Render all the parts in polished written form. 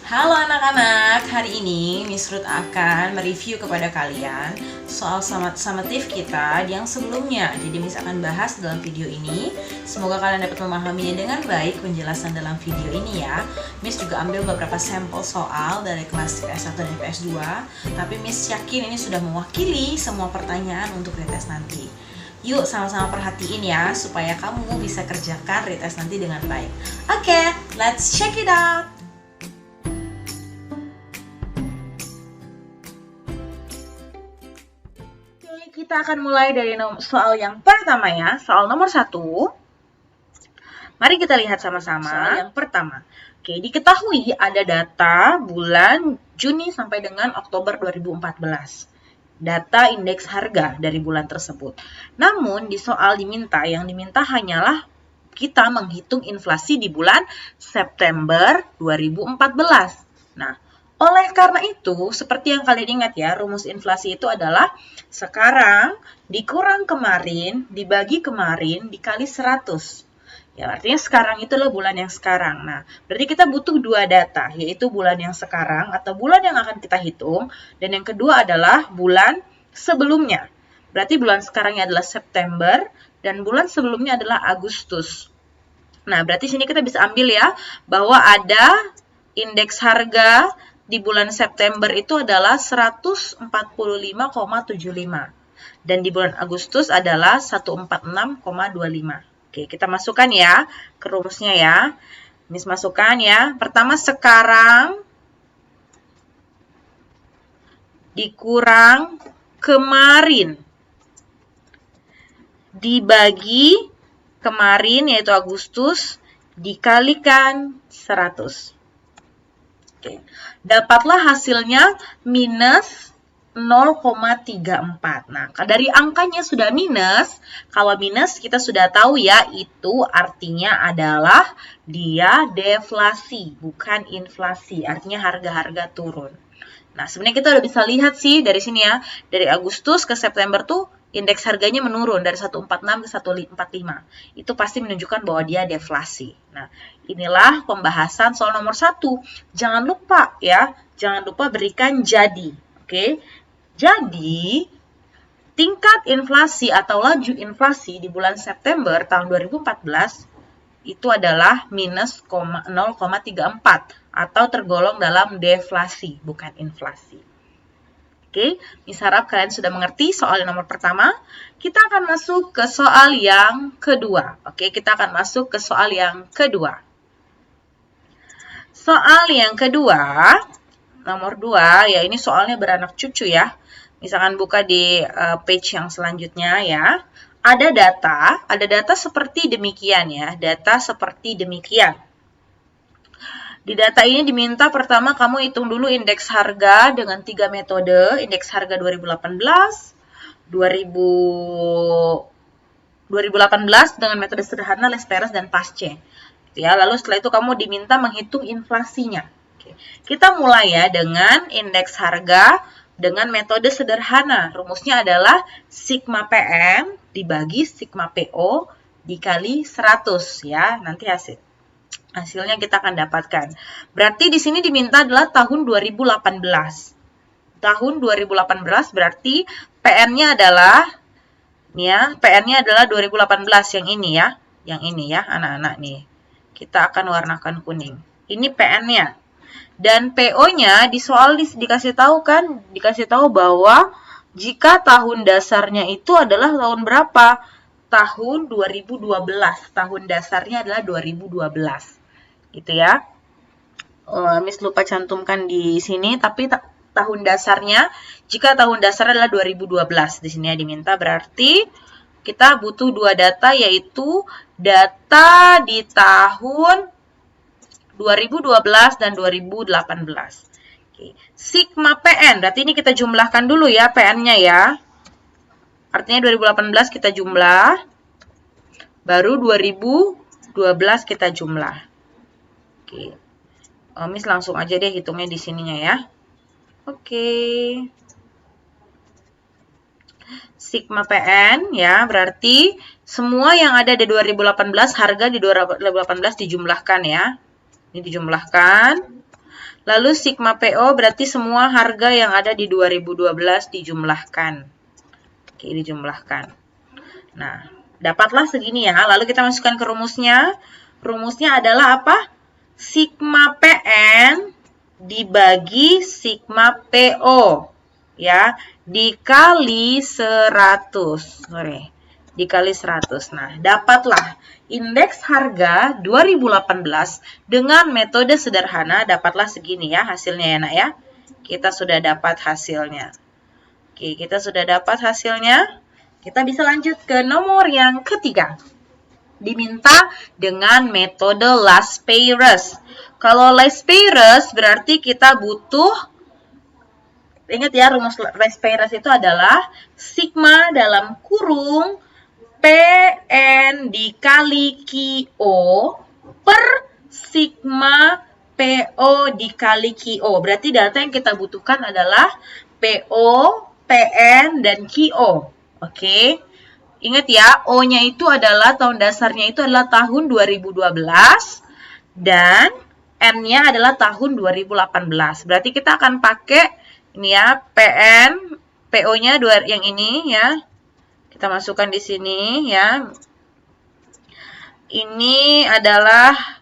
Halo anak-anak, hari ini Miss Ruth akan mereview kepada kalian soal summative kita yang sebelumnya. Jadi Miss akan bahas dalam video ini. Semoga kalian dapat memahaminya dengan baik penjelasan dalam video ini ya. Miss juga ambil beberapa sampel soal dari kelas PS1 dan PS2. Tapi Miss yakin ini sudah mewakili semua pertanyaan untuk retest nanti. Yuk sama-sama perhatiin ya, supaya kamu bisa kerjakan retest nanti dengan baik. Oke, let's check it out! Kita akan mulai dari soal yang pertama ya, soal nomor 1. Mari kita lihat sama-sama soal yang pertama. Oke, diketahui ada data bulan Juni sampai dengan Oktober 2014. Data indeks harga dari bulan tersebut. Namun di soal yang diminta hanyalah kita menghitung inflasi di bulan September 2014. Nah, oleh karena itu, seperti yang kalian ingat ya, rumus inflasi itu adalah sekarang dikurang kemarin, dibagi kemarin, dikali 100. Ya, artinya sekarang itu adalah bulan yang sekarang. Nah, berarti kita butuh dua data, yaitu bulan yang sekarang atau bulan yang akan kita hitung, dan yang kedua adalah bulan sebelumnya. Berarti bulan sekarangnya adalah September, dan bulan sebelumnya adalah Agustus. Nah, berarti sini kita bisa ambil ya, bahwa ada indeks harga di bulan September itu adalah 145,75 dan di bulan Agustus adalah 146,25. Oke, kita masukkan ya ke rumusnya ya. Miss masukkan ya. Pertama sekarang dikurang kemarin dibagi kemarin yaitu Agustus dikalikan 100. Oke. Dapatlah hasilnya minus 0,34. Nah, dari angkanya sudah minus, kalau minus kita sudah tahu ya, itu artinya adalah dia deflasi, bukan inflasi. Artinya harga-harga turun. Nah, sebenarnya kita udah bisa lihat sih dari sini ya, dari Agustus ke September tuh indeks harganya menurun dari 146 ke 145. Itu pasti menunjukkan bahwa dia deflasi. Nah, inilah pembahasan soal nomor 1. Jangan lupa ya, jangan lupa berikan jadi. Oke? Jadi, tingkat inflasi atau laju inflasi di bulan September tahun 2014 itu adalah minus 0,34 atau tergolong dalam deflasi, bukan inflasi. Oke, Miss harap kalian sudah mengerti soal nomor pertama. Kita akan masuk ke soal yang kedua. Oke, kita akan masuk ke soal yang kedua. Soal yang kedua, nomor 2, ya ini soalnya beranak cucu ya. Misalkan buka di page yang selanjutnya ya. Ada data seperti demikian ya. Data seperti demikian. Di data ini diminta pertama kamu hitung dulu indeks harga dengan 3 metode, indeks harga 2018 dengan metode sederhana, Less Peres, dan Pasce. Ya, lalu setelah itu kamu diminta menghitung inflasinya. Oke. Kita mulai ya dengan indeks harga dengan metode sederhana. Rumusnya adalah sigma PM dibagi sigma PO dikali 100 ya, nanti hasilnya kita akan dapatkan. Berarti di sini diminta adalah tahun 2018. Tahun 2018 berarti PN-nya adalah ya, PN-nya adalah 2018 yang ini ya. Yang ini ya, anak-anak nih. Kita akan warnakan kuning. Ini PN-nya. Dan PO-nya di soal dikasih tahu kan, dikasih tahu bahwa jika tahun dasarnya itu adalah tahun berapa? Tahun 2012. Tahun dasarnya adalah 2012. Gitu ya. Miss lupa cantumkan di sini, tapi tahun dasarnya, jika tahun dasarnya adalah 2012, di sini ya diminta, berarti kita butuh dua data, yaitu data di tahun 2012 dan 2018. Oke. Sigma PN, berarti ini kita jumlahkan dulu ya PN-nya ya. Artinya 2018 kita jumlah, baru 2012 kita jumlah. Oke. Miss langsung aja deh hitungnya di sininya ya. Oke. Sigma PN ya, berarti semua yang ada di 2018, harga di 2018 dijumlahkan ya. Ini dijumlahkan. Lalu sigma PO berarti semua harga yang ada di 2012 dijumlahkan. Oke, dijumlahkan. Nah, dapatlah segini ya. Lalu kita masukkan ke rumusnya. Rumusnya adalah apa? Sigma PN dibagi sigma PO. Ya, dikali 100. Sorry. Dikali 100. Nah, dapatlah indeks harga 2018 dengan metode sederhana, dapatlah segini ya hasilnya ya nak ya. Kita sudah dapat hasilnya. Oke, kita sudah dapat hasilnya. Kita bisa lanjut ke nomor yang ketiga. Diminta dengan metode Las-Peyres. Kalau Las-Peyres berarti kita butuh, ingat ya, rumus Las-Peyres itu adalah sigma dalam kurung PN dikali QO per sigma PO dikali QO. Berarti data yang kita butuhkan adalah PO, PN, dan QO. Oke. Ingat ya, O-nya itu adalah tahun dasarnya itu adalah tahun 2012 dan N-nya adalah tahun 2018. Berarti kita akan pakai ini ya, PN, PO-nya yang ini ya. Kita masukkan di sini ya. Ini adalah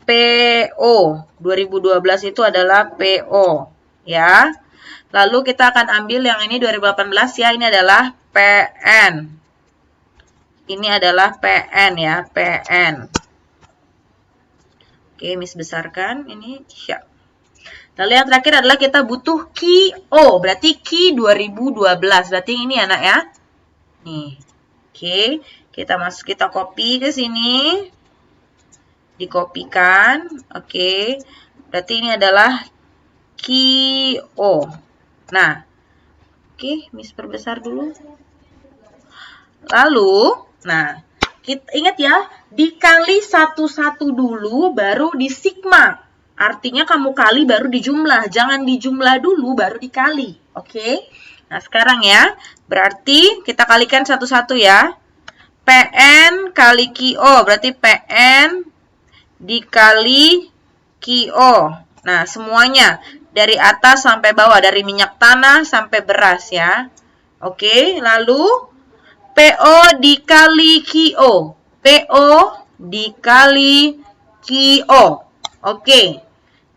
PO. 2012 itu adalah PO ya. Lalu kita akan ambil yang ini 2018 ya. Ini adalah PN. Ini adalah PN ya, PN. Oke, Miss besarkan ini. Siap. Lalu yang terakhir adalah kita butuh QO. Berarti Q 2012. Berarti ini anak ya. Nih. Oke, kita copy ke sini. Dikopikan. Oke. Berarti ini adalah QO. Nah. Oke, Miss perbesar dulu. Lalu, nah, kita ingat ya, dikali satu-satu dulu baru di sigma. Artinya kamu kali baru dijumlah. Jangan dijumlah dulu baru dikali. Oke? Nah, sekarang ya, berarti kita kalikan satu-satu ya. PN kali QO, berarti PN dikali QO. Nah, semuanya dari atas sampai bawah, dari minyak tanah sampai beras ya. Oke, lalu PO dikali QO. PO dikali QO. Oke.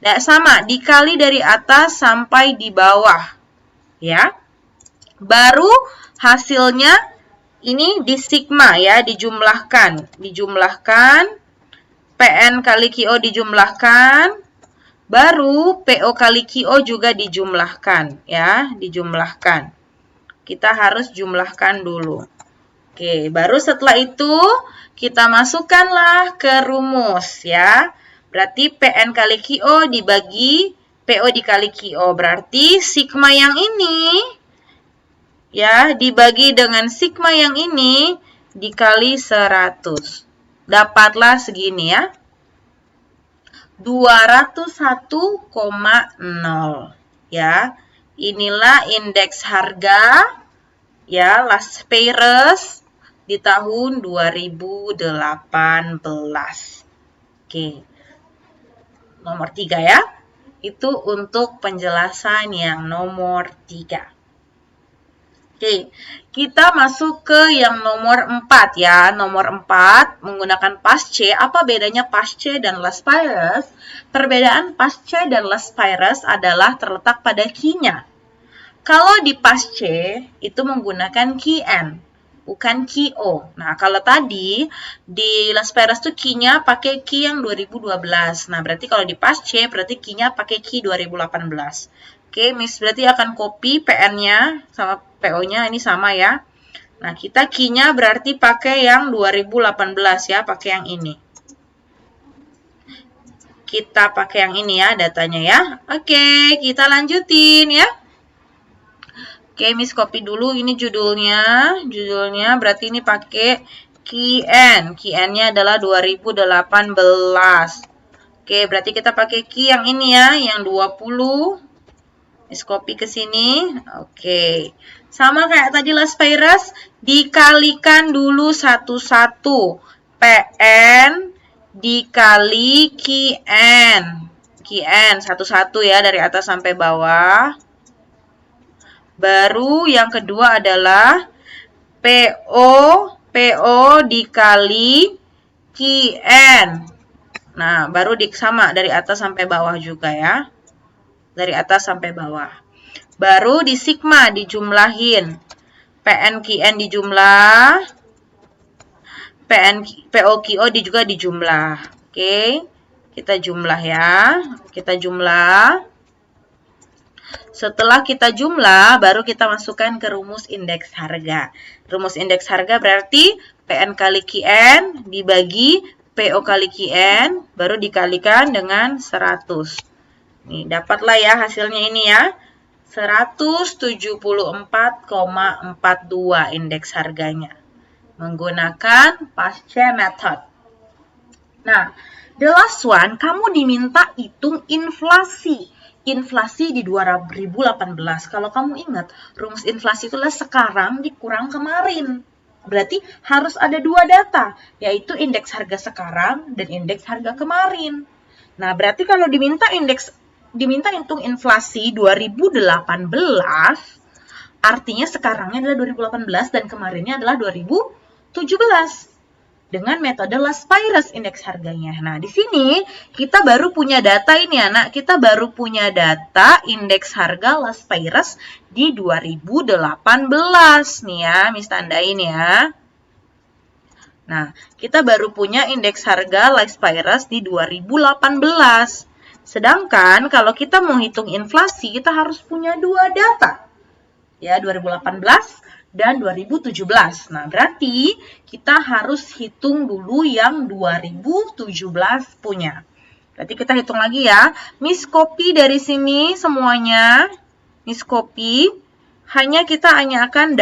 Nah, sama, dikali dari atas sampai di bawah. Ya. Baru hasilnya ini di sigma ya, dijumlahkan. Dijumlahkan. PN kali QO dijumlahkan. Baru PO kali QO juga dijumlahkan. Ya, dijumlahkan. Kita harus jumlahkan dulu. Oke, baru setelah itu kita masukkanlah ke rumus ya. Berarti PN kali QO dibagi PO dikali QO. Berarti sigma yang ini ya dibagi dengan sigma yang ini dikali 100. Dapatlah segini ya. 201,0 ya. Inilah indeks harga ya Las-Peyres di tahun 2018. Oke. Nomor 3 ya. Itu untuk penjelasan yang nomor 3. Oke, kita masuk ke yang nomor 4 ya. Nomor 4 menggunakan PASCE. Apa bedanya PASCE dan Las-Peyres? Perbedaan PASCE dan Las-Peyres adalah terletak pada Q-nya. Kalau di PASCE itu menggunakan QN, bukan QO. Nah, kalau tadi di Las-Peyres tuh Q-nya pakai Q yang 2012. Nah, berarti kalau di PASCE berarti Q-nya pakai Q 2018. Oke, Miss berarti akan copy PN-nya sama PO-nya ini sama ya. Nah, kita Q-nya berarti pakai yang 2018 ya, pakai yang ini. Kita pakai yang ini ya datanya ya. Oke, kita lanjutin ya. Oke, Miss copy dulu ini judulnya. Judulnya berarti ini pakai QN. QN-nya adalah 2018. Oke, berarti kita pakai Q yang ini ya, yang 20. Miss copy ke sini. Oke. Sama kayak tadi Las-Peyres, dikalikan dulu satu-satu. PN dikali QN. QN satu-satu ya dari atas sampai bawah. Baru yang kedua adalah PO dikali QN. Nah, baru sama dari atas sampai bawah juga ya. Dari atas sampai bawah. Baru di sigma dijumlahin. PN QN dijumlah. PO QO juga dijumlah. Oke. Kita jumlah ya. Kita jumlah. Setelah kita jumlah, baru kita masukkan ke rumus indeks harga. Rumus indeks harga berarti PN kali QN dibagi PO kali QN, baru dikalikan dengan 100. Nih, dapatlah ya hasilnya ini ya. 174,42 indeks harganya. Menggunakan Paasche method. Nah, the last one, kamu diminta hitung inflasi. Inflasi di 2018. Kalau kamu ingat, rumus inflasi itulah sekarang dikurang kemarin. Berarti harus ada dua data, yaitu indeks harga sekarang dan indeks harga kemarin. Nah, berarti kalau diminta hitung inflasi 2018, artinya sekarangnya adalah 2018 dan kemarinnya adalah 2017. Dengan metode Last Virus indeks harganya. Nah, di sini kita baru punya data ini anak. Kita baru punya data indeks harga Last Virus di 2018. Nih ya, Miss tandain ya. Nah, kita baru punya indeks harga Last Virus di 2018. Sedangkan kalau kita mau hitung inflasi, kita harus punya dua data. Ya, 2018 dan 2017. Nah, berarti kita harus hitung dulu yang 2017 punya. Berarti kita hitung lagi ya. Miss copy dari sini semuanya. Miss copy. Hanya kita akan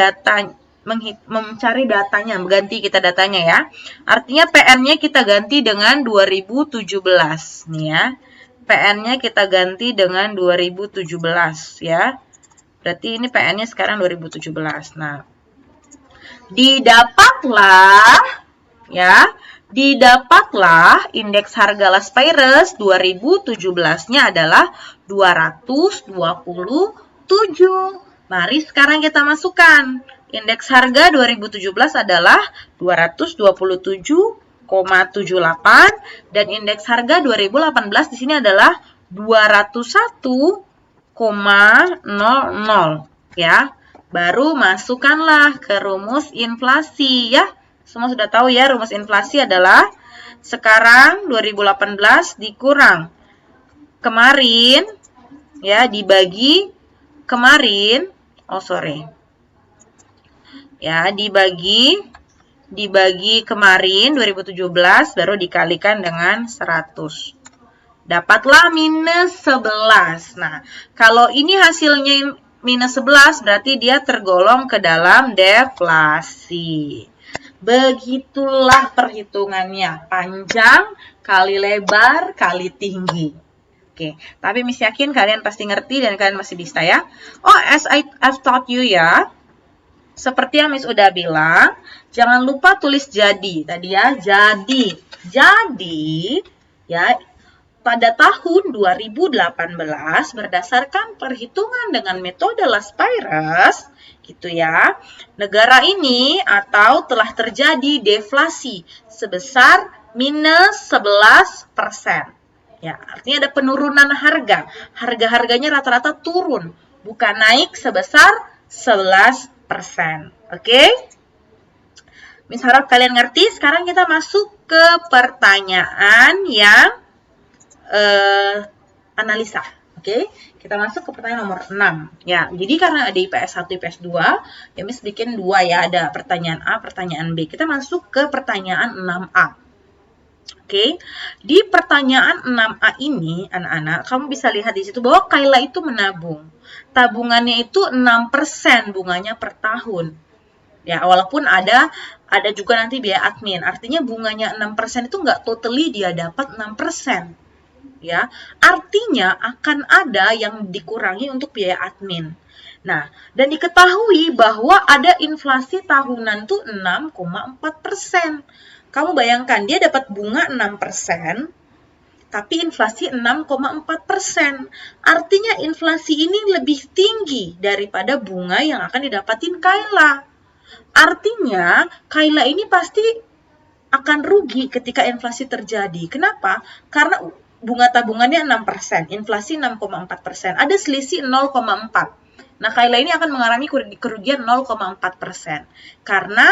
mencari datanya, mengganti kita datanya ya. Artinya PN-nya kita ganti dengan 2017 nih ya. PN-nya kita ganti dengan 2017 ya. Berarti ini PN-nya sekarang 2017. Nah, didapatlah indeks harga Last Virus 2017-nya adalah 227. Mari sekarang kita masukkan. Indeks harga 2017 adalah 227,78 dan indeks harga 2018 di sini adalah 201,00 ya. Baru masukkanlah ke rumus inflasi ya. Semua sudah tahu ya, rumus inflasi adalah sekarang 2018 dikurang kemarin ya, dibagi kemarin. Ya, dibagi kemarin 2017 baru dikalikan dengan 100. Dapatlah minus 11. Nah, kalau ini hasilnya minus 11, berarti dia tergolong ke dalam deflasi. Begitulah perhitungannya. Panjang kali lebar kali tinggi. Oke, tapi Miss yakin kalian pasti ngerti dan kalian masih bisa ya. Oh, as I've taught you ya. Seperti yang Miss udah bilang, jangan lupa tulis jadi. Tadi ya, jadi. Jadi, ya, pada tahun 2018 berdasarkan perhitungan dengan metode Last Virus, gitu ya, negara ini atau telah terjadi deflasi sebesar minus 11%. Ya, artinya ada penurunan harga. Harga-harganya rata-rata turun, bukan naik sebesar 11%. Oke? Miss harap kalian ngerti. Sekarang kita masuk ke pertanyaan yang analisa. Oke, kita masuk ke pertanyaan nomor 6. Ya, jadi karena ada IPS 1, IPS 2, ya Miss bikin 2 ya, ada pertanyaan A, pertanyaan B. Kita masuk ke pertanyaan 6A. Oke, di pertanyaan 6A ini, anak-anak, kamu bisa lihat di situ bahwa Kayla itu menabung. Tabungannya itu 6% bunganya per tahun. Ya, walaupun ada juga nanti biaya admin. Artinya bunganya 6% itu nggak totally dia dapat 6%. Ya, artinya akan ada yang dikurangi untuk biaya admin. Nah, dan diketahui bahwa ada inflasi tahunan tuh 6,4%. Kamu bayangkan dia dapat bunga 6%, tapi inflasi 6,4%. Artinya inflasi ini lebih tinggi daripada bunga yang akan didapatin Kayla. Artinya Kayla ini pasti akan rugi ketika inflasi terjadi. Kenapa? Karena bunga tabungannya 6%, inflasi 6,4%. Ada selisih 0,4. Nah, Kayla ini akan mengalami kerugian 0,4%. Karena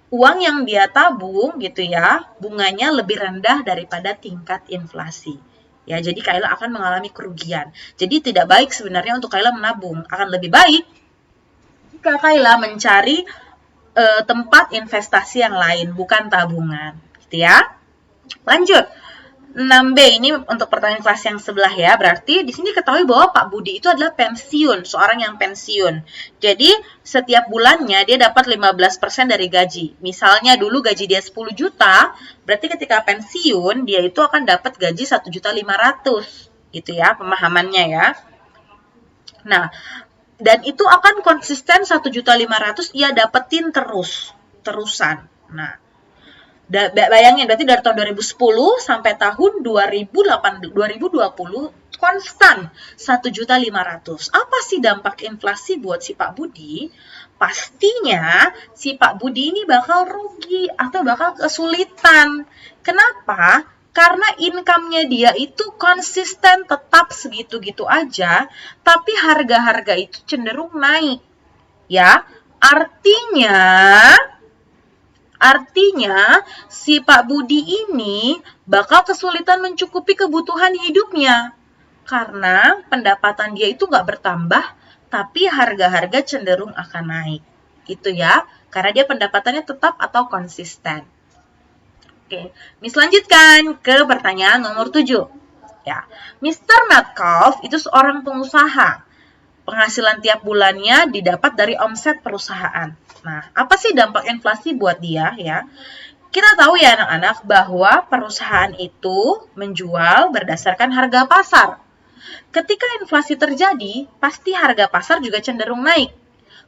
uang yang dia tabung gitu ya, bunganya lebih rendah daripada tingkat inflasi. Ya, jadi Kayla akan mengalami kerugian. Jadi tidak baik sebenarnya untuk Kayla menabung. Akan lebih baik jika Kayla mencari tempat investasi yang lain, bukan tabungan. Gitu ya. Lanjut. 6B ini untuk pertanyaan kelas yang sebelah ya. Berarti di sini ketahui bahwa Pak Budi itu adalah pensiun, seorang yang pensiun. Jadi setiap bulannya dia dapat 15% dari gaji. Misalnya dulu gaji dia 10 juta, berarti ketika pensiun dia itu akan dapat gaji 1.500.000. Gitu ya pemahamannya ya. Nah, dan itu akan konsisten 1.500.000 ia dapetin terusan. Nah, bayangin berarti dari tahun 2010 sampai tahun 2020 konstan 1.500.000. Apa sih dampak inflasi buat si Pak Budi? Pastinya si Pak Budi ini bakal rugi atau bakal kesulitan. Kenapa? Karena income-nya dia itu konsisten tetap segitu-gitu aja, tapi harga-harga itu cenderung naik. Ya, Artinya, si Pak Budi ini bakal kesulitan mencukupi kebutuhan hidupnya. Karena pendapatan dia itu nggak bertambah, tapi harga-harga cenderung akan naik. Gitu ya, karena dia pendapatannya tetap atau konsisten. Oke, Miss lanjutkan ke pertanyaan nomor 7. Ya, Mr. Metcalf itu seorang pengusaha. Penghasilan tiap bulannya didapat dari omset perusahaan. Nah, apa sih dampak inflasi buat dia ya? Kita tahu ya anak-anak bahwa perusahaan itu menjual berdasarkan harga pasar. Ketika inflasi terjadi, pasti harga pasar juga cenderung naik.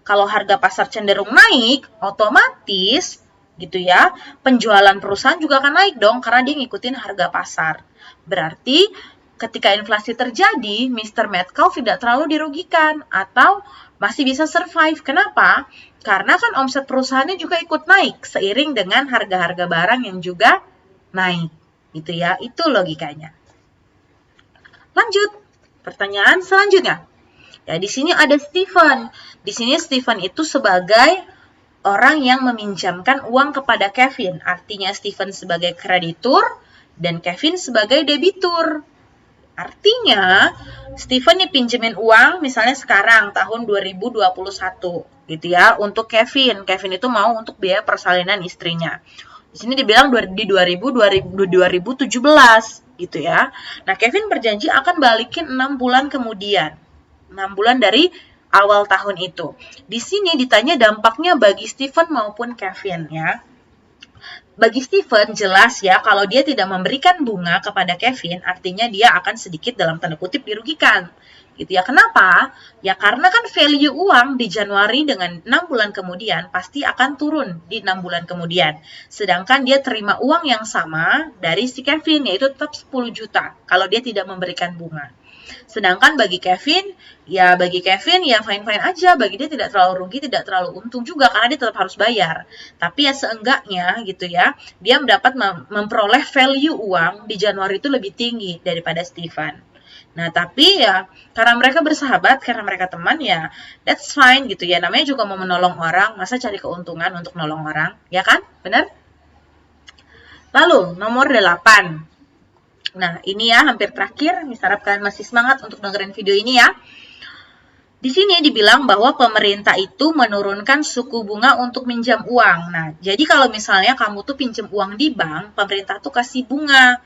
Kalau harga pasar cenderung naik, otomatis gitu ya, penjualan perusahaan juga akan naik dong karena dia ngikutin harga pasar. Berarti ketika inflasi terjadi, Mr. Metcalf tidak terlalu dirugikan atau masih bisa survive. Kenapa? Karena kan omset perusahaannya juga ikut naik seiring dengan harga-harga barang yang juga naik. Gitu ya, itu logikanya. Lanjut, pertanyaan selanjutnya. Ya, di sini ada Stephen. Di sini Stephen itu sebagai orang yang meminjamkan uang kepada Kevin. Artinya Stephen sebagai kreditur dan Kevin sebagai debitur. Artinya, Stephen dipinjemin uang misalnya sekarang tahun 2021 gitu ya untuk Kevin. Kevin itu mau untuk biaya persalinan istrinya. Di sini dibilang di 2017 gitu ya. Nah, Kevin berjanji akan balikin 6 bulan kemudian. 6 bulan dari awal tahun itu. Di sini ditanya dampaknya bagi Stephen maupun Kevin ya. Bagi Stephen jelas ya kalau dia tidak memberikan bunga kepada Kevin artinya dia akan sedikit dalam tanda kutip dirugikan. Gitu ya. Kenapa? Ya karena kan value uang di Januari dengan 6 bulan kemudian pasti akan turun di 6 bulan kemudian. Sedangkan dia terima uang yang sama dari si Kevin yaitu tetap 10 juta kalau dia tidak memberikan bunga. Sedangkan bagi Kevin ya fine-fine aja, bagi dia tidak terlalu rugi, tidak terlalu untung juga karena dia tetap harus bayar. Tapi ya seenggaknya gitu ya, dia mendapat memperoleh value uang di Januari itu lebih tinggi daripada Stephen. Nah, tapi ya karena mereka bersahabat, karena mereka teman ya that's fine gitu ya. Namanya juga mau menolong orang, masa cari keuntungan untuk nolong orang, ya kan? Benar? Lalu, nomor 8. Nah, ini ya hampir terakhir. Miss harap kalian masih semangat untuk dengerin video ini ya. Di sini dibilang bahwa pemerintah itu menurunkan suku bunga untuk minjam uang. Nah, jadi kalau misalnya kamu tuh pinjam uang di bank, pemerintah tuh kasih bunga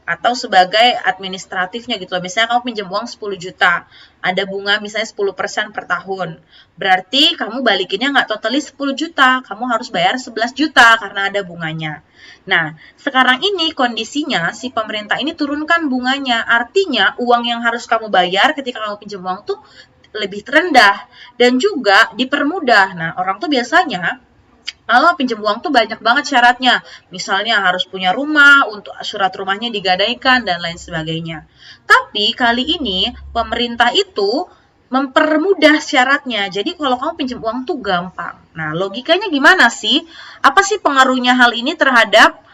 atau sebagai administratifnya gitu loh. Misalnya kamu pinjam uang 10 juta, ada bunga misalnya 10% per tahun. Berarti kamu balikinnya nggak totally 10 juta, kamu harus bayar 11 juta karena ada bunganya. Nah, sekarang ini kondisinya si pemerintah ini turunkan bunganya. Artinya uang yang harus kamu bayar ketika kamu pinjam uang tuh lebih rendah dan juga dipermudah. Nah, orang tuh biasanya Kalau pinjam uang tuh banyak banget syaratnya. Misalnya harus punya rumah, untuk surat rumahnya digadaikan, dan lain sebagainya. Tapi kali ini pemerintah itu mempermudah syaratnya. Jadi kalau kamu pinjam uang tuh gampang. Nah, logikanya gimana sih? Apa sih pengaruhnya hal ini terhadap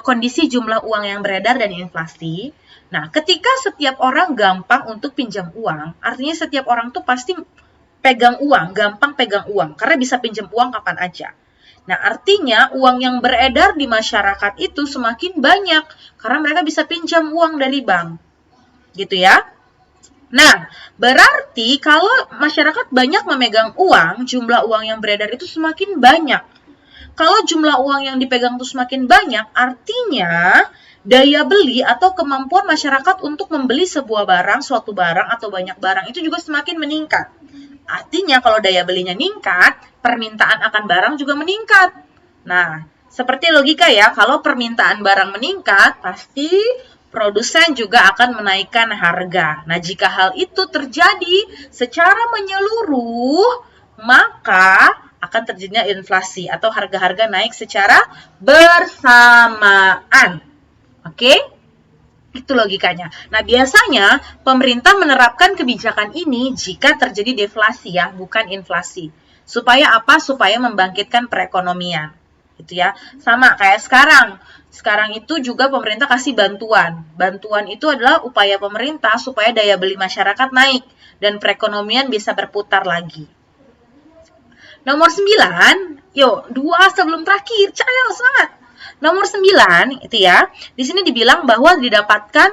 kondisi jumlah uang yang beredar dan inflasi? Nah, ketika setiap orang gampang untuk pinjam uang, artinya setiap orang tuh pasti pegang uang, gampang pegang uang, karena bisa pinjam uang kapan aja. Nah, artinya uang yang beredar di masyarakat itu semakin banyak, karena mereka bisa pinjam uang dari bank. Gitu ya. Nah, berarti kalau masyarakat banyak memegang uang, jumlah uang yang beredar itu semakin banyak. Kalau jumlah uang yang dipegang itu semakin banyak, artinya daya beli atau kemampuan masyarakat untuk membeli sebuah barang, suatu barang atau banyak barang itu juga semakin meningkat. Artinya kalau daya belinya meningkat, permintaan akan barang juga meningkat. Nah, seperti logika ya, kalau permintaan barang meningkat, pasti produsen juga akan menaikkan harga. Nah, jika hal itu terjadi secara menyeluruh, maka akan terjadinya inflasi atau harga-harga naik secara bersamaan. Oke? Itu logikanya. Nah, biasanya pemerintah menerapkan kebijakan ini jika terjadi deflasi ya, bukan inflasi. Supaya apa? Supaya membangkitkan perekonomian. Gitu ya. Sama kayak sekarang. Sekarang itu juga pemerintah kasih bantuan. Bantuan itu adalah upaya pemerintah supaya daya beli masyarakat naik dan perekonomian bisa berputar lagi. Nomor 9, yuk, 2 sebelum terakhir. Ayo, semangat. Nomor 9 itu ya, di sini dibilang bahwa didapatkan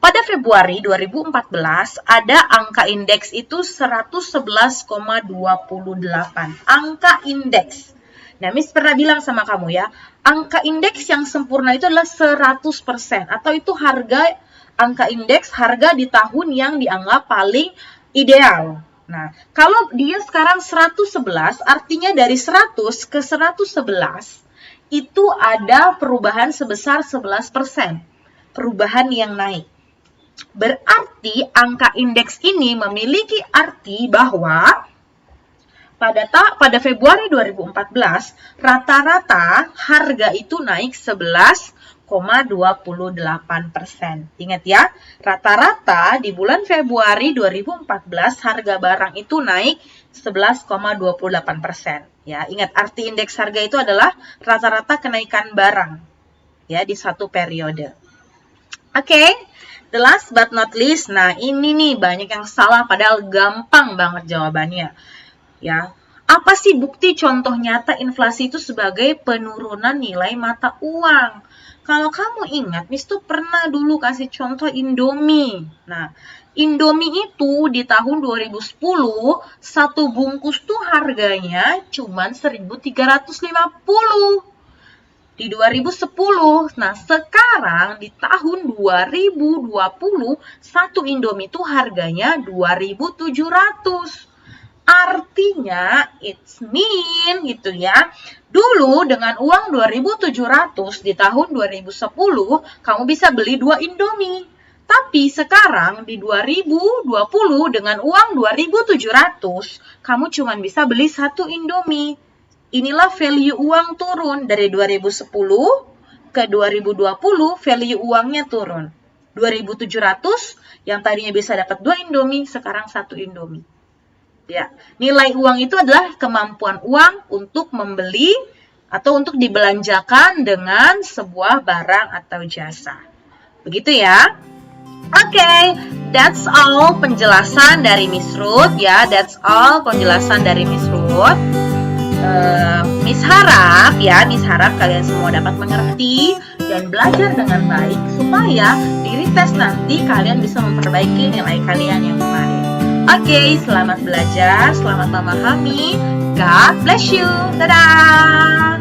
pada Februari 2014 ada angka indeks itu 111,28. Angka indeks. Nah, Miss pernah bilang sama kamu ya, angka indeks yang sempurna itu adalah 100% atau itu harga angka indeks harga di tahun yang dianggap paling ideal. Nah, kalau dia sekarang 111, artinya dari 100 ke 111 itu ada perubahan sebesar 11%. Perubahan yang naik. Berarti angka indeks ini memiliki arti bahwa pada Februari 2014, rata-rata harga itu naik 11,28%. Ingat ya, rata-rata di bulan Februari 2014 harga barang itu naik 11,28%. Ya, ingat arti indeks harga itu adalah rata-rata kenaikan barang ya di satu periode. Oke, the last but not least. Nah, ini nih banyak yang salah padahal gampang banget jawabannya. Ya, apa sih bukti contoh nyata inflasi itu sebagai penurunan nilai mata uang? Kalau kamu ingat, Miss tuh pernah dulu kasih contoh Indomie. Nah, Indomie itu di tahun 2010, satu bungkus tuh harganya cuma 1.350. Di 2010, nah sekarang di tahun 2020, satu Indomie tuh harganya 2.700. Artinya, it's mean gitu ya. Dulu dengan uang 2.700 di tahun 2010, kamu bisa beli 2 Indomie. Tapi sekarang di 2020 dengan uang 2.700, kamu cuma bisa beli 1 Indomie. Inilah value uang turun dari 2010 ke 2020, value uangnya turun. 2.700 yang tadinya bisa dapat 2 Indomie, sekarang 1 Indomie. Ya, nilai uang itu adalah kemampuan uang untuk membeli atau untuk dibelanjakan dengan sebuah barang atau jasa. Begitu ya. Oke, that's all penjelasan dari Miss Ruth ya. That's all penjelasan dari Miss Ruth. Miss harap kalian semua dapat mengerti dan belajar dengan baik supaya di retest nanti kalian bisa memperbaiki nilai kalian yang kemarin. Oke, selamat belajar, selamat memahami. God bless you. Dadah.